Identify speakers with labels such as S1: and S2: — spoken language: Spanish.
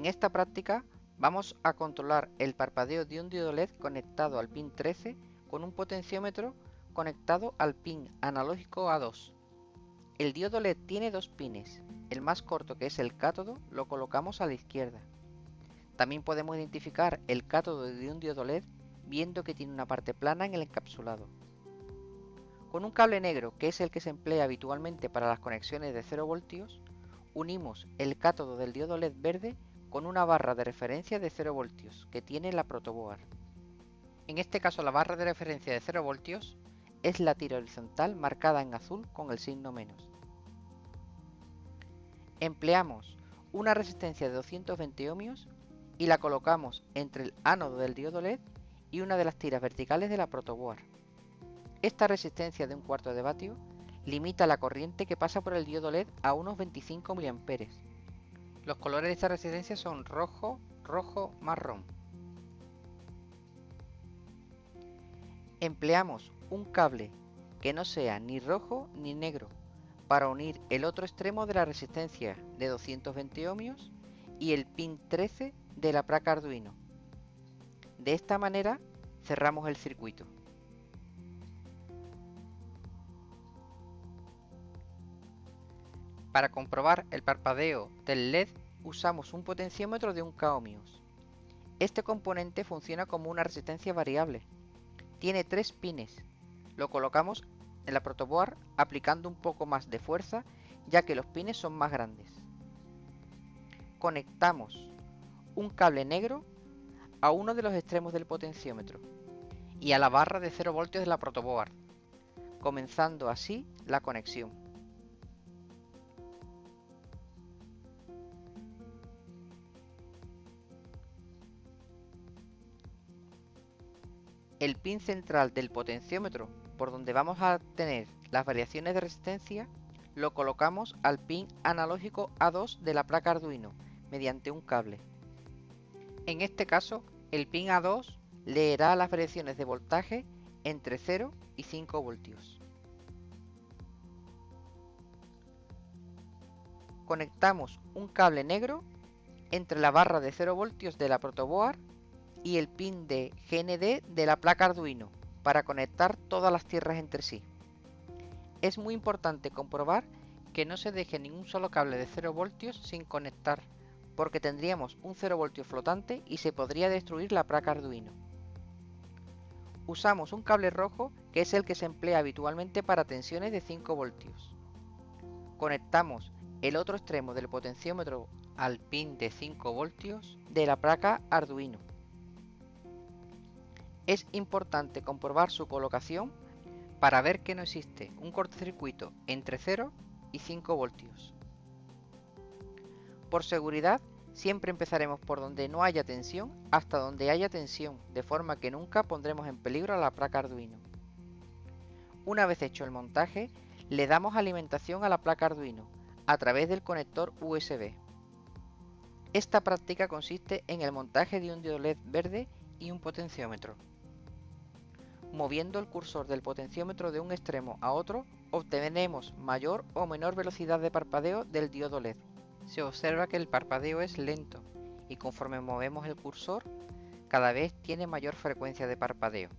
S1: En esta práctica vamos a controlar el parpadeo de un diodo LED conectado al pin 13 con un potenciómetro conectado al pin analógico A2. El diodo LED tiene dos pines. El más corto, que es el cátodo, lo colocamos a la izquierda. También podemos identificar el cátodo de un diodo LED viendo que tiene una parte plana en el encapsulado. Con un cable negro, que es el que se emplea habitualmente para las conexiones de 0 voltios, unimos el cátodo del diodo LED verde con una barra de referencia de 0 voltios que tiene la protoboard. En este caso la barra de referencia de 0 voltios es la tira horizontal marcada en azul con el signo menos. Empleamos una resistencia de 220 ohmios y la colocamos entre el ánodo del diodo LED y una de las tiras verticales de la protoboard. Esta resistencia de 1/4 de vatio limita la corriente que pasa por el diodo LED a unos 25 mA. Los colores de esta resistencia son rojo, rojo, marrón. Empleamos un cable que no sea ni rojo ni negro para unir el otro extremo de la resistencia de 220 ohmios y el pin 13 de la placa Arduino. De esta manera cerramos el circuito. Para comprobar el parpadeo del LED usamos un potenciómetro de 1K ohmios. Este componente funciona como una resistencia variable. Tiene 3 pines. Lo colocamos en la protoboard aplicando un poco más de fuerza ya que los pines son más grandes. Conectamos un cable negro a uno de los extremos del potenciómetro y a la barra de 0 voltios de la protoboard, comenzando así la conexión. El pin central del potenciómetro, por donde vamos a tener las variaciones de resistencia, lo colocamos al pin analógico A2 de la placa Arduino mediante un cable. En este caso, el pin A2 leerá las variaciones de voltaje entre 0 y 5 voltios. Conectamos un cable negro entre la barra de 0 voltios de la protoboard y el pin de GND de la placa Arduino para conectar todas las tierras entre sí. Es muy importante comprobar que no se deje ningún solo cable de 0 voltios sin conectar, porque tendríamos un 0 voltios flotante y se podría destruir la placa Arduino. Usamos un cable rojo que es el que se emplea habitualmente para tensiones de 5 voltios. Conectamos el otro extremo del potenciómetro al pin de 5 voltios de la placa Arduino. Es importante comprobar su colocación para ver que no existe un cortocircuito entre 0 y 5 voltios. Por seguridad, siempre empezaremos por donde no haya tensión hasta donde haya tensión, de forma que nunca pondremos en peligro a la placa Arduino. Una vez hecho el montaje, le damos alimentación a la placa Arduino a través del conector USB. Esta práctica consiste en el montaje de un diodo LED verde y un potenciómetro. Moviendo el cursor del potenciómetro de un extremo a otro, obtenemos mayor o menor velocidad de parpadeo del diodo LED. Se observa que el parpadeo es lento y conforme movemos el cursor, cada vez tiene mayor frecuencia de parpadeo.